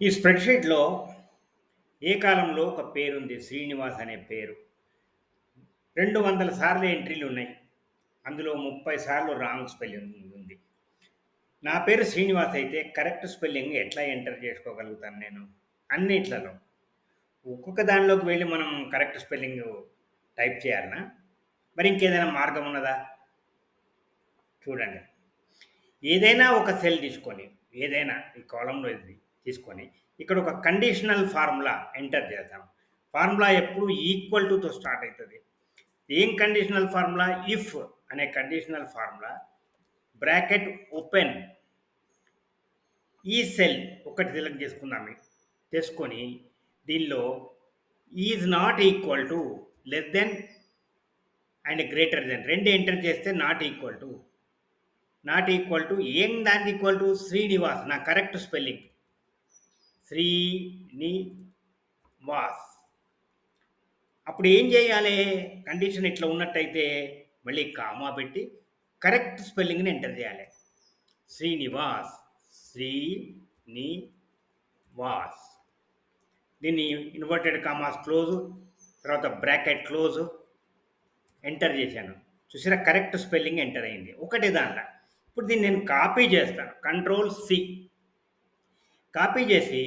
ఈ స్ప్రెడ్‌షీట్‌లో ఏ కాలంలో ఒక పేరుంది. శ్రీనివాస్ అనే పేరు. 200 సార్లు ఎంట్రీలున్నాయి. అందులో 30 సార్లు రాంగ్ స్పెల్లింగ్ ఉంది. నా పేరు శ్రీనివాస్ అయితే కరెక్ట్ స్పెల్లింగ్ ఎట్లా ఎంటర్ చేసుకోగలుగుతాను నేను? అన్నిట్లలో. ఒక్కొక్క దానిలోకి వెళ్లి మనం కరెక్ట్ స్పెల్లింగ్ టైప్ చేయాలనా? మరి ఇంకేదైనా మార్గం ఉన్నదా? చూడండి. ఏదైనా ఒక సెల్ తీసుకొని, ఏదైనా ఈ కాలమ్‌లో ఇది తీసుకొని, ఇక్కడ ఒక కండిషనల్ ఫార్ములా ఎంటర్ చేద్దాం. ఫార్ములా ఎప్పుడు ఈక్వల్ టుతో స్టార్ట్ అయితది. ఏం కండిషనల్ ఫార్ములా? ఇఫ్ అనే కండిషనల్ ఫార్ములా బ్రాకెట్ ఓపెన్ ఈ సెల్ ఒకటి సెలెక్ట్ చేసుకుందాం. చేసుకొని దీనిలో is not equal to less than and greater than 2 enter చేస్తే నాట్ ఈక్వల్ టు ఏం దానికి ఈక్వల్ టు శ్రీనివాస్ నా కరెక్ట్ స్పెల్లింగ్ శ్రీనివాస్. అప్పుడు ఏం చేయాలి? కండిషన్ ఇట్లా ఉన్నట్టయితే మళ్ళీ కామా పెట్టి కరెక్ట్ స్పెల్లింగ్ని ఎంటర్ చేయాలి. శ్రీనివాస్, శ్రీనివాస్. దీన్ని ఇన్వర్టెడ్ కామాస్ క్లోజ్, తర్వాత బ్రాకెట్ క్లోజ్ ఎంటర్ చేశాను. చూసారా, కరెక్ట్ స్పెల్లింగ్ ఎంటర్ అయింది ఒకటే దాంట్లో. ఇప్పుడు దీన్ని నేను కాపీ చేస్తాను. కంట్రోల్ సి కాపీ చేసి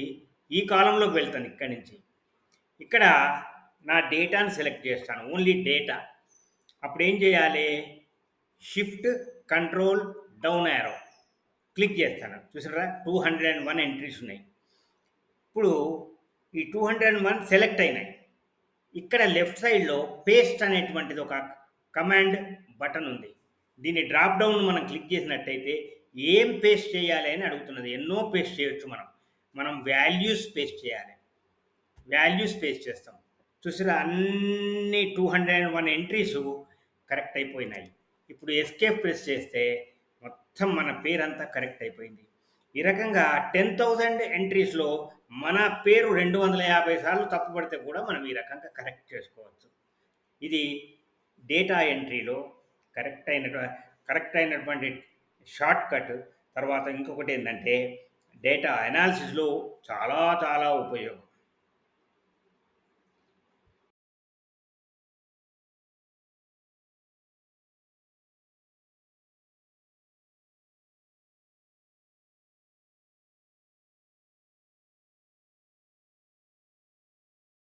ఈ కాలంలోకి వెళ్తాను. ఇక్కడి నుంచి ఇక్కడ నా డేటాను సెలెక్ట్ చేస్తాను. Only data. అప్పుడు ఏం చేయాలి? Shift control down arrow click చేస్తాను. చూసారా, 201 ఎంట్రీస్ ఉన్నాయి. ఇప్పుడు ఈ 201 సెలెక్ట్ అయినాయి. ఇక్కడ లెఫ్ట్ సైడ్లో పేస్ట్ అనేటువంటిది ఒక కమాండ్ బటన్ ఉంది. దీన్ని డ్రాప్ డౌన్ మనం క్లిక్ చేసినట్టయితే ఏం పేస్ట్ చేయాలి అని అడుగుతున్నది. ఎన్నో పేస్ట్ చేయొచ్చు. మనం వాల్యూస్ పేస్ట్ చేయాలి. వాల్యూస్ పేస్ట్ చేస్తాం. చూసారా, అన్ని 201 ఎంట్రీస్ కరెక్ట్ అయిపోయినాయి. ఇప్పుడు ఎస్కేప్ ప్రెస్ చేస్తే మొత్తం మన పేరంతా కరెక్ట్ అయిపోయింది. ఈ రకంగా 10,000 ఎంట్రీస్లో మన పేరు 250 సార్లు తప్పుపడితే కూడా మనం ఈ రకంగా కరెక్ట్ చేసుకోవచ్చు. ఇది డేటా ఎంట్రీలో కరెక్ట్ అయినటువంటి షార్ట్ కట్. తర్వాత ఇంకొకటి ఏంటంటే డేటా అనాలిసిస్లో చాలా చాలా ఉపయోగం.